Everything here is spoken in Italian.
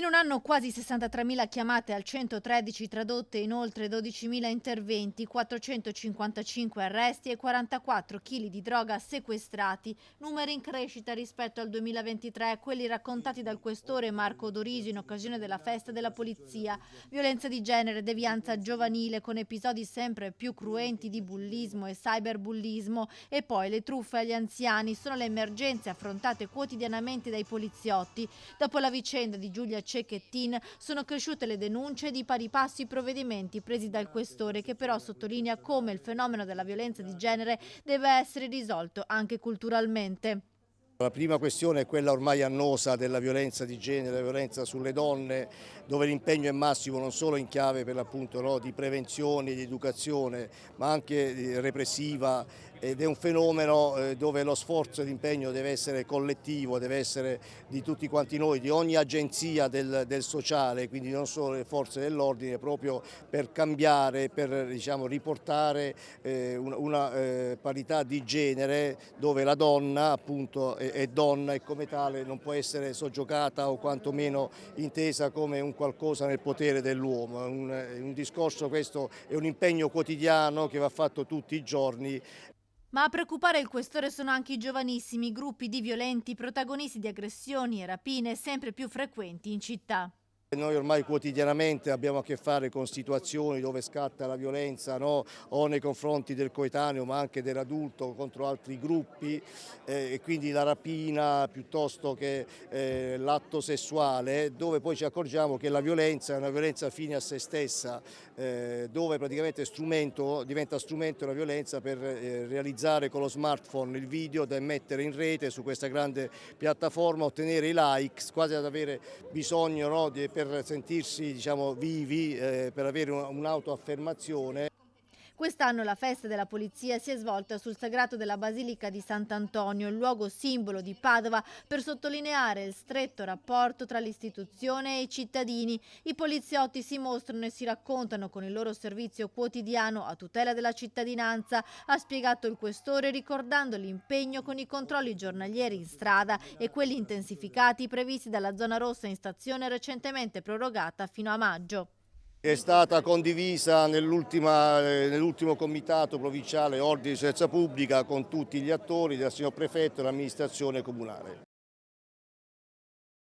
In un anno quasi 63.000 chiamate al 113 tradotte in oltre 12.000 interventi, 455 arresti e 44 kg di droga sequestrati, numeri in crescita rispetto al 2023, quelli raccontati dal questore Marco Dorisi in occasione della festa della polizia. Violenza di genere, devianza giovanile con episodi sempre più cruenti di bullismo e cyberbullismo e poi le truffe agli anziani sono le emergenze affrontate quotidianamente dai poliziotti. Dopo la vicenda di Giulia Cecchettin sono cresciute le denunce e di pari passo i provvedimenti presi dal questore, che però sottolinea come il fenomeno della violenza di genere deve essere risolto anche culturalmente. La prima questione è quella ormai annosa della violenza di genere, la violenza sulle donne, dove l'impegno è massimo non solo in chiave per l'appunto di prevenzione, di educazione, ma anche repressiva, ed è un fenomeno dove lo sforzo e l'impegno deve essere collettivo, deve essere di tutti quanti noi, di ogni agenzia del sociale, quindi non solo le forze dell'ordine, proprio per cambiare, per riportare una parità di genere dove la donna appunto è donna e come tale non può essere soggiogata o quantomeno intesa come un qualcosa nel potere dell'uomo. È un discorso, questo è un impegno quotidiano che va fatto tutti i giorni. Ma a preoccupare il questore sono anche i giovanissimi, gruppi di violenti protagonisti di aggressioni e rapine sempre più frequenti in città. Noi ormai quotidianamente abbiamo a che fare con situazioni dove scatta la violenza, no? O nei confronti del coetaneo ma anche dell'adulto contro altri gruppi, e quindi la rapina piuttosto che l'atto sessuale, dove poi ci accorgiamo che la violenza è una violenza fine a se stessa, dove praticamente diventa strumento la violenza per realizzare con lo smartphone il video da mettere in rete su questa grande piattaforma, ottenere i likes, quasi ad avere bisogno, no, per sentirsi vivi, per avere un'autoaffermazione. Quest'anno la festa della polizia si è svolta sul sagrato della Basilica di Sant'Antonio, il luogo simbolo di Padova, per sottolineare il stretto rapporto tra l'istituzione e i cittadini. I poliziotti si mostrano e si raccontano con il loro servizio quotidiano a tutela della cittadinanza, ha spiegato il questore, ricordando l'impegno con i controlli giornalieri in strada e quelli intensificati previsti dalla zona rossa in stazione recentemente prorogata fino a maggio. È stata condivisa nell'ultimo comitato provinciale ordine di sicurezza pubblica con tutti gli attori, dal signor prefetto e dall'amministrazione comunale.